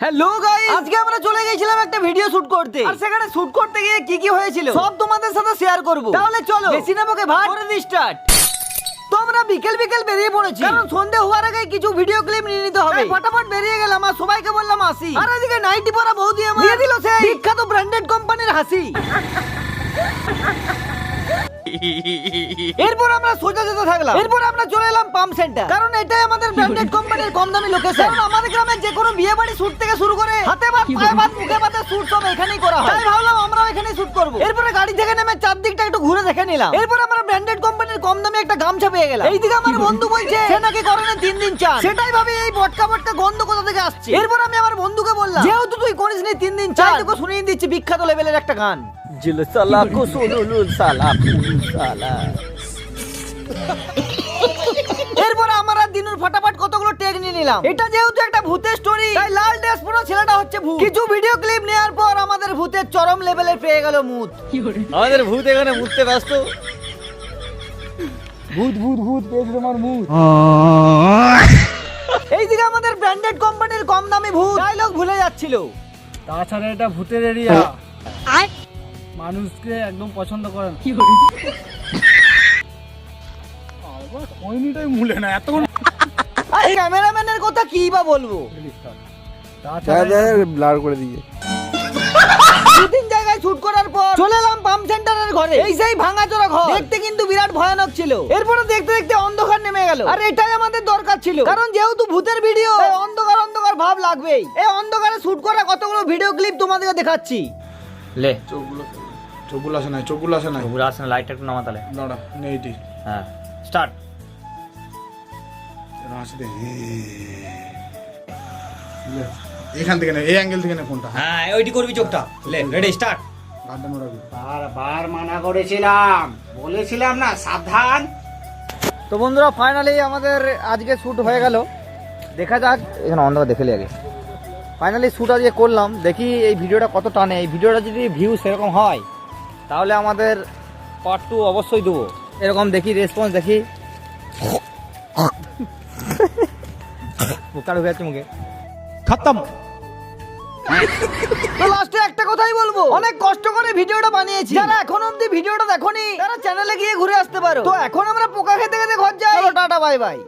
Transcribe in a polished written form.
Hello guys, আজকে আমরা চলে গেছিলাম একটা ভিডিও শুট করতে। আর সেখানে শুট করতে গিয়ে কি কি হয়েছিল সব তোমাদের সাথে শেয়ার করব। তাহলে চলো বেশি না বকে ভাগ করে দি স্টার্ট। তো আমরা বিকেল বেরিয়ে পড়েছি, কারণ সন্ধ্যে হওয়ার আগে কিছু ভিডিও ক্লিপ নিয়ে নিতে হবে। ফটাফট বেরিয়ে গেলাম আর সবাইকে বললাম আসি। আর এদিকে নাইটি পরা বৌদি আমার দিয়ে দিল সেই বিখ্যাত ব্র্যান্ডেড কোম্পানির হাসি। এরপর আমরা সোজা যেতে থাকলাম। এরপর আমরা চলে এলাম পাম্প সেন্টার, কারণ এটাই আমাদের ব্র্যান্ডেড কোম্পানির কম দামি লোকেশন। কারণ আমাদের গ্রামে যে কোনো বিয়ে বাড়ি শুট থেকে শুরু করে হাতে ভাত পায়ে ভাত মুখে ভাতের শুট সব এখানেই করা হয়। তাই ভাবলাম আমরাও এখানেই শুট করব। এরপরে গাড়ি থেকে নেমে চারদিকটা একটু ঘুরে দেখে নিলাম। এরপর আমরা ব্র্যান্ডেড কোম্পানির কম দামি একটা গামছা পেয়ে গেলাম। এইদিকে আমার বন্ধু বলছে সে নাকি করোনা 3 দিন চান। সেটাই ভাবি এই বটকা গন্ধ কোথা থেকে আসছে। এরপর আমি আমার বন্ধুকে বললাম, যেহেতু তুই করিসনি 3 দিন চান, তোকে শুনিয়ে দিচ্ছি বিখ্যাত লেভেলের একটা গান। জিল সালা কুসুলুল সালা সালা। এরপর আমরা দিনুর ফটাফট কতগুলো টেক নিয়ে নিলাম। এটা যেহেতু একটা ভূতের স্টোরি, তাই লাল ড্রেস পরা ছেলেটা হচ্ছে ভূত। কিছু ভিডিও ক্লিপ নেওয়ার পর আমাদের ভূতের চরম লেভেলের পেয়ে গেল মুত। আমাদের ভূত এখানে মুততে ব্যস্ত। ভূত ভূত ভূত পেয়েছে তোমার মুত। এইদিকে আমাদের ব্র্যান্ডেড কোম্পানির কম দামি ভূত ডায়লগ ভুলে যাচ্ছিল। তাছাড়া এটা ভূতের এরিয়া, মানুষকে একদম পছন্দ করেন। খৈনিটাই মূলে না এতক্ষণ। আরে ক্যামেরাম্যানের কথা কি বা বলবো, ব্লার করে দিয়ে। 2-3 জায়গায় শুট করার পর চলে এলাম পাম্প সেন্টারের ঘরে। এই সেই ভাঙাচোরা ঘর দেখতে কিন্তু বিরাট ভয়ানক ছিল। এরপরে দেখতে দেখতে অন্ধকার নেমে গেল। আর এটাই আমাদের দরকার ছিল, কারণ যেহেতু ভূতের ভিডিও, অন্ধকার অন্ধকার ভাব লাগবেই। এই অন্ধকারে শুট করা কতগুলো ভিডিও ক্লিপ তোমাদেরকে দেখাচ্ছি। লে চোখগুলো আসে না, চোখগুলো আসে না। ওগুলো আসে না, লাইটটা একটু নামা তাহলে। দাঁড়া নেইটি হ্যাঁ স্টার্ট। এখান থেকে না, এই অ্যাঙ্গেল থেকে না ফোনটা। হ্যাঁ ওইটি করবি চোখটা। লে রেডি স্টার্ট। বারবার মানা করেছিলাম, বলেছিলাম না সাবধান। তো বন্ধুরা ফাইনালি আমাদের আজকে শুট হয়ে গেল। দেখা যাক, এখানে অন্ধকার দেখে আগে। ফাইনালি শুট আজকে করলাম, দেখি এই ভিডিওটা কত টানে। এই ভিডিওটা যদি ভিউ সেরকম হয় তাহলে আমাদের পার্ট 2 অবশ্যই দেবো। এরকম দেখি রেসপন্স দেখি। মুখটা ঢুকে যাচ্ছে মুখে। খতম। তো লাস্টে একটা কথাই বলবো, অনেক কষ্ট করে ভিডিওটা বানিয়েছি। যারা এখন অবধি ভিডিওটা দেখোনি তারা চ্যানেলে গিয়ে ঘুরে আসতে পারো। তো এখন আমরা পোকা খেতে খেতে ঘর যাই। চলো টাটা বাই বাই।